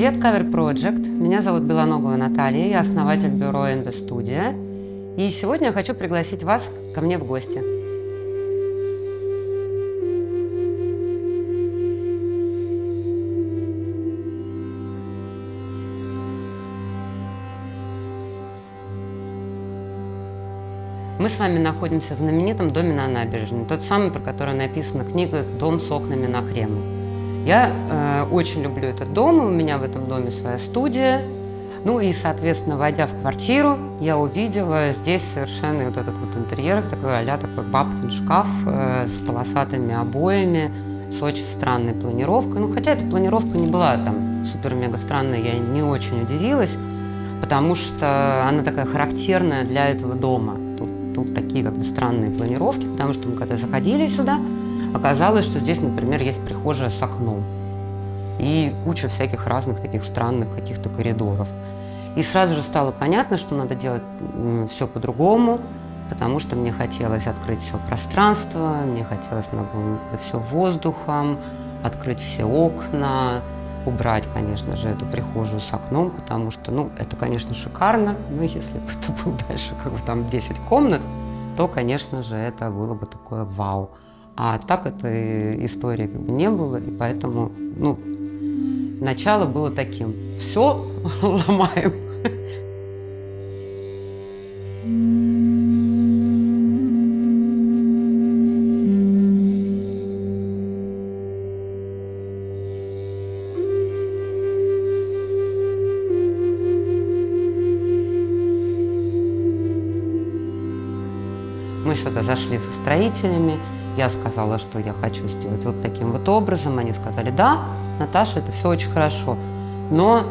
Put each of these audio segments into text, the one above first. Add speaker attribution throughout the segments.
Speaker 1: Привет, Cover Project. Меня зовут Белоногова Наталья, я основатель бюро NB Studio. И сегодня я хочу пригласить вас ко мне в гости. Мы с вами находимся в знаменитом доме на набережной, тот самый, про который написана книга «Дом с окнами на Кремль». Я очень люблю этот дом, и у меня в этом доме своя студия. Ну и, соответственно, войдя в квартиру, я увидела здесь совершенно вот этот вот интерьер, такой а-ля такой бабкин шкаф с полосатыми обоями, с очень странной планировкой. Ну, хотя эта планировка не была там супер-мега странная, я не очень удивилась, потому что она такая характерная для этого дома. Тут такие как бы странные планировки, потому что мы когда заходили сюда, оказалось, что здесь, например, есть прихожая с окном и куча всяких разных таких странных каких-то коридоров. И сразу же стало понятно, что надо делать все по-другому, потому что мне хотелось открыть все пространство, мне хотелось наполнить это все воздухом, открыть все окна, убрать, конечно же, эту прихожую с окном, потому что, ну, это, конечно, шикарно, но если бы это было дальше как бы там 10 комнат, то, конечно же, это было бы такое вау. А так этой истории как бы не было, и поэтому, ну, начало было таким: все ломаем. Мы сюда зашли со строителями, я сказала, что я хочу сделать вот таким вот образом. Они сказали: да, Наташа, это все очень хорошо, но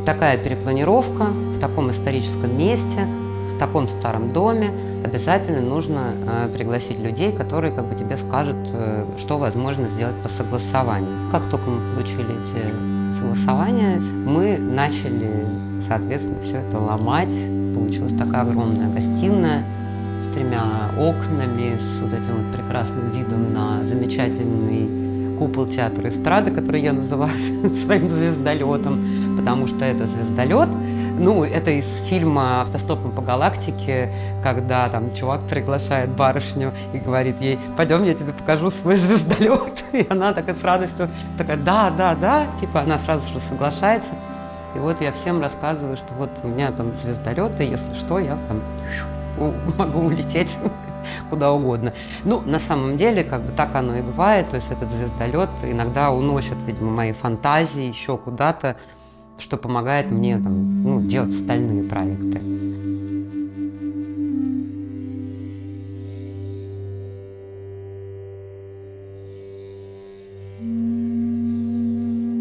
Speaker 1: такая перепланировка в таком историческом месте, в таком старом доме, обязательно нужно пригласить людей, которые как бы тебе скажут, что возможно сделать по согласованию. Как только мы получили эти согласования, мы начали, соответственно, все это ломать. Получилась такая огромная гостиная с 3 окнами, с вот этим вот прекрасным видом на замечательный купол театра эстрады, который я называю своим звездолетом, потому что это звездолет. Ну, это из фильма «Автостопом по галактике», когда там чувак приглашает барышню и говорит ей: пойдем, я тебе покажу свой звездолет. И она такая с радостью такая: да, типа она сразу же соглашается. И вот я всем рассказываю, что вот у меня там звездолет, и если что, я там могу улететь куда угодно. Ну, на самом деле, как бы так оно и бывает. То есть этот звездолет иногда уносит, видимо, мои фантазии еще куда-то, что помогает мне там, ну, делать остальные проекты.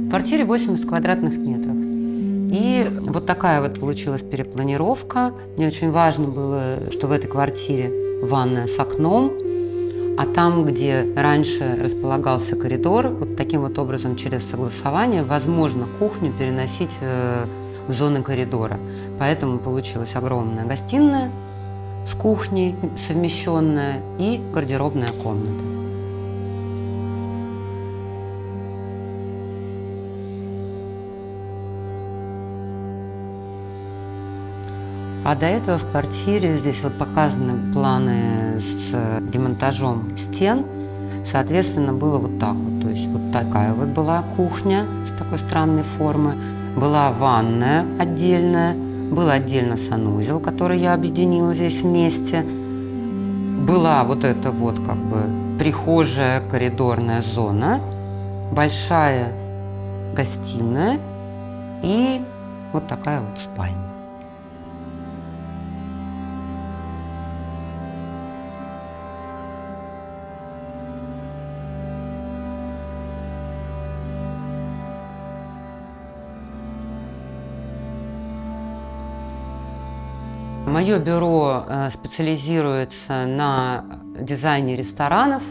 Speaker 1: В квартире 80 квадратных метров. И вот такая вот получилась перепланировка. Мне очень важно было, что в этой квартире ванная с окном, а там, где раньше располагался коридор, вот таким вот образом через согласование возможно кухню переносить в зоны коридора. Поэтому получилась огромная гостиная с кухней совмещенная и гардеробная комната. А до этого в квартире, здесь вот показаны планы с демонтажом стен, соответственно, было вот так вот. То есть вот такая вот была кухня с такой странной формы, была ванная отдельная, был отдельно санузел, который я объединила здесь вместе, была вот эта вот как бы прихожая, коридорная зона, большая гостиная и вот такая вот спальня. Мое бюро специализируется на дизайне ресторанов.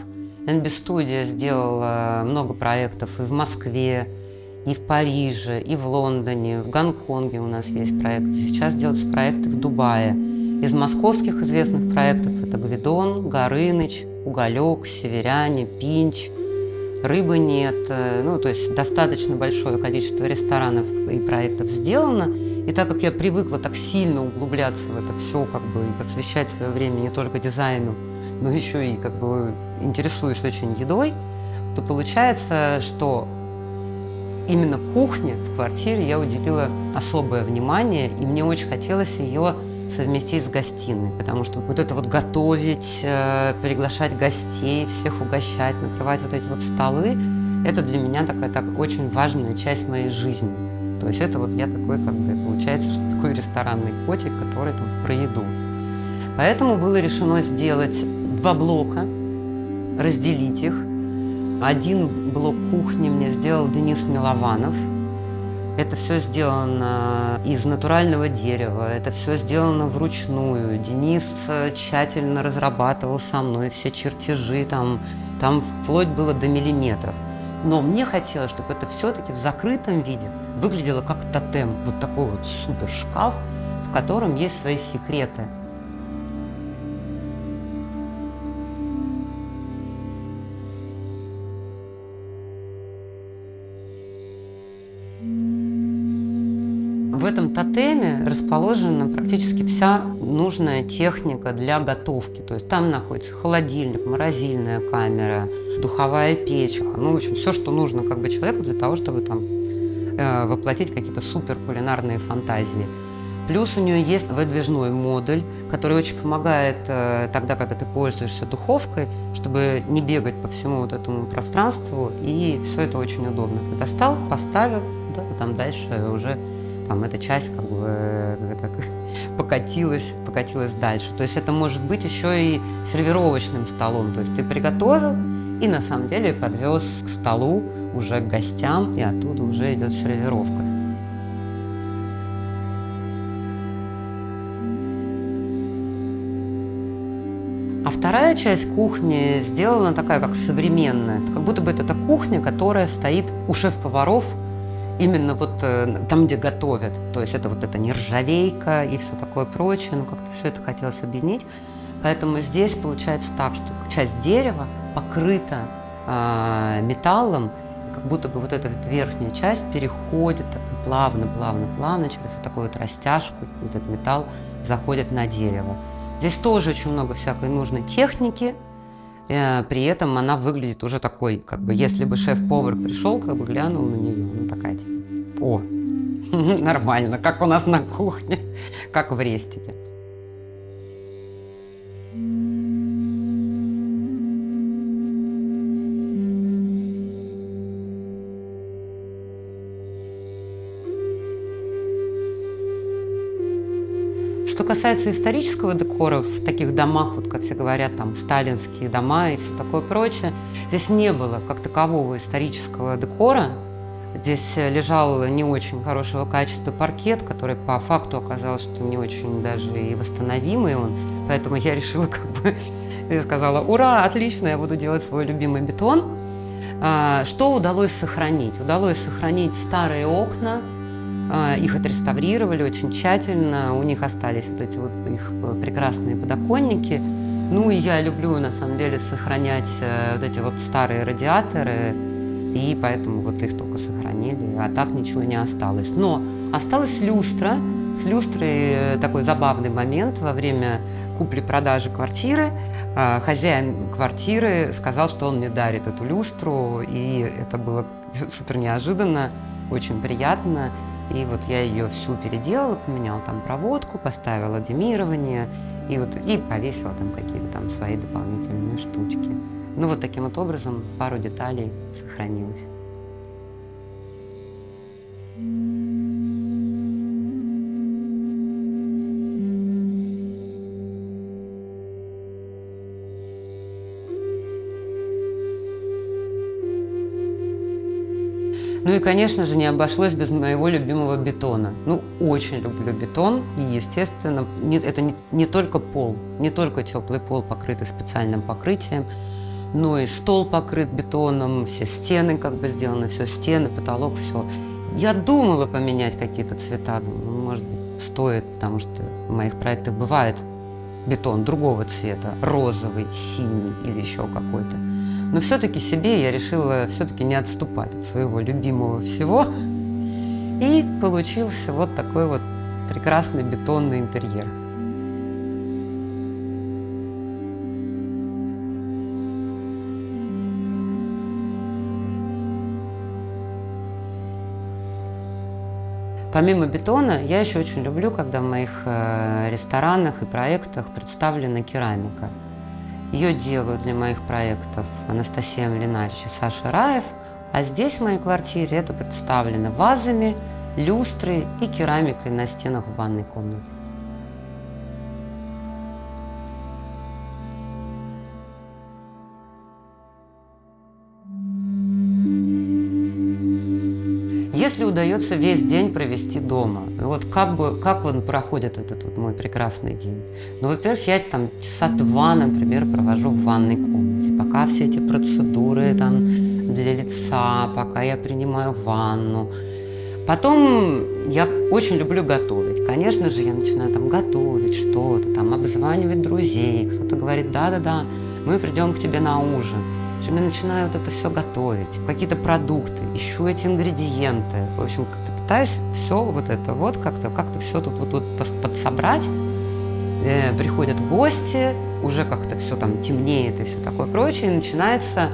Speaker 1: NB Studio сделала много проектов и в Москве, и в Париже, и в Лондоне, в Гонконге у нас есть проекты. Сейчас делаются проекты в Дубае. Из московских известных проектов это Гвидон, Горыныч, Уголек, Северяне, Пинч. рыбы нет. Ну, то есть достаточно большое количество ресторанов и проектов сделано. И так как я привыкла так сильно углубляться в это все, как бы, и посвящать свое время не только дизайну, но еще и как бы интересуюсь очень едой, то получается, что именно кухне в квартире я уделила особое внимание, и мне очень хотелось ее совместить с гостиной, потому что вот это вот готовить, приглашать гостей, всех угощать, накрывать вот эти вот столы, это для меня такая очень важная часть моей жизни. То есть это вот я такой, как бы, получается, что такой ресторанный котик, который там про еду. Поэтому было решено сделать 2 блока, разделить их. Один блок кухни мне сделал Денис Милованов. Это все сделано из натурального дерева, это все сделано вручную. Денис тщательно разрабатывал со мной все чертежи, там вплоть было до миллиметров. Но мне хотелось, чтобы это все-таки в закрытом виде выглядело как тотем, вот такой вот супер шкаф, в котором есть свои секреты. В этом тотеме расположена практически вся нужная техника для готовки. То есть там находится холодильник, морозильная камера, духовая печка. Ну, в общем, все, что нужно как бы человеку для того, чтобы там воплотить какие-то супер кулинарные фантазии. Плюс у нее есть выдвижной модуль, который очень помогает тогда, когда ты пользуешься духовкой, чтобы не бегать по всему вот этому пространству, и все это очень удобно. Ты достал, поставил, да, там дальше уже там эта часть как бы так покатилась дальше. То есть это может быть еще и сервировочным столом. То есть ты приготовил и на самом деле подвез к столу уже к гостям, и оттуда уже идет сервировка. А вторая часть кухни сделана такая, как современная. Как будто бы это кухня, которая стоит у шеф-поваров, именно вот там, где готовят. То есть это вот эта нержавейка и все такое прочее. Ну, как-то все это хотелось объединить. Поэтому здесь получается так, что часть дерева покрыта металлом, как будто бы вот эта вот верхняя часть переходит так плавно через вот такую вот растяжку, этот металл заходит на дерево. Здесь тоже очень много всякой нужной техники. При этом она выглядит уже такой, как бы, если бы шеф-повар пришел, как бы глянул на нее, ну такая типа, о, нормально, как у нас на кухне, как в рестике. Что касается исторического декора в таких домах, вот как все говорят, там сталинские дома и все такое прочее, здесь не было как такового исторического декора. Здесь лежал не очень хорошего качества паркет, который по факту оказался, что не очень даже и восстановимый он. Поэтому я решила, как бы, я сказала, ура, отлично, я буду делать свой любимый бетон. Что удалось сохранить? Удалось сохранить старые окна. Их отреставрировали очень тщательно, у них остались вот эти вот их прекрасные подоконники. Ну и я люблю на самом деле сохранять вот эти вот старые радиаторы, и поэтому вот их только сохранили, а так ничего не осталось. Но осталась люстра. С люстрой такой забавный момент во время купли-продажи квартиры. Хозяин квартиры сказал, что он мне дарит эту люстру, и это было супер неожиданно, очень приятно. И вот я ее всю переделала, поменяла там проводку, поставила демирование и повесила там какие-то там свои дополнительные штучки. Ну вот таким вот образом пару деталей сохранилось. Ну и, конечно же, не обошлось без моего любимого бетона. Ну, очень люблю бетон. И, естественно, это не только пол, не только теплый пол, покрытый специальным покрытием, но и стол покрыт бетоном, все стены как бы сделаны, все стены, потолок, все. Я думала поменять какие-то цвета, думаю, может быть, стоит, потому что в моих проектах бывает бетон другого цвета, розовый, синий или еще какой-то. Но все-таки себе я решила все-таки не отступать от своего любимого всего. И получился вот такой вот прекрасный бетонный интерьер. Помимо бетона, я еще очень люблю, когда в моих ресторанах и проектах представлена керамика. Ее делают для моих проектов Анастасия Млинарич и Саша Раев, а здесь, в моей квартире, это представлено вазами, люстрой и керамикой на стенах в ванной комнате. Если удается весь день провести дома, вот как он проходит этот вот мой прекрасный день? Ну, во-первых, я там часа 2, например, провожу в ванной комнате, пока все эти процедуры там для лица, пока я принимаю ванну. Потом я очень люблю готовить. Конечно же, я начинаю там готовить что-то, там обзванивать друзей. Кто-то говорит, да-да-да, мы придем к тебе на ужин. Я начинаю вот это все готовить, какие-то продукты, ищу эти ингредиенты. В общем, как-то пытаюсь все вот это вот как-то все тут подсобрать. Приходят гости, уже как-то все там темнеет и все такое прочее. И начинается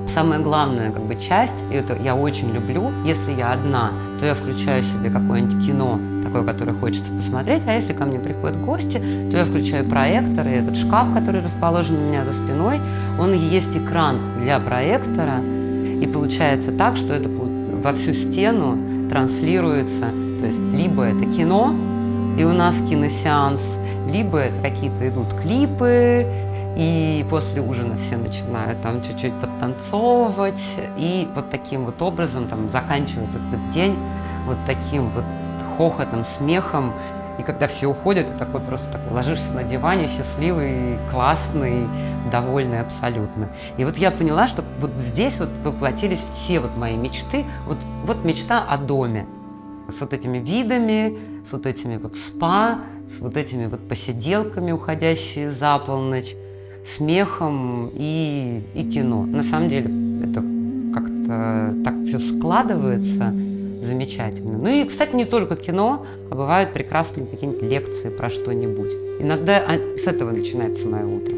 Speaker 1: самая главная как бы часть, и это я очень люблю. Если я одна, то я включаю себе какое-нибудь кино, такое, которое хочется посмотреть, а если ко мне приходят гости, то я включаю проектор, и этот шкаф, который расположен у меня за спиной, он есть экран для проектора, и получается так, что это во всю стену транслируется, то есть либо это кино, и у нас киносеанс, либо это какие-то идут клипы, и после ужина все начинают там чуть-чуть подтанцовывать, и вот таким вот образом там заканчивается этот день вот таким вот хохотом, смехом. И когда все уходят, ты такой просто так ложишься на диване, счастливый, классный, довольный абсолютно. И вот я поняла, что вот здесь вот воплотились все вот мои мечты. Вот мечта о доме. С вот этими видами, с вот этими вот спа, с вот этими вот посиделками, уходящие за полночь, смехом и кино. На самом деле это как-то так все складывается замечательно. Ну и, кстати, не только кино, а бывают прекрасные какие-нибудь лекции про что-нибудь. Иногда с этого начинается мое утро.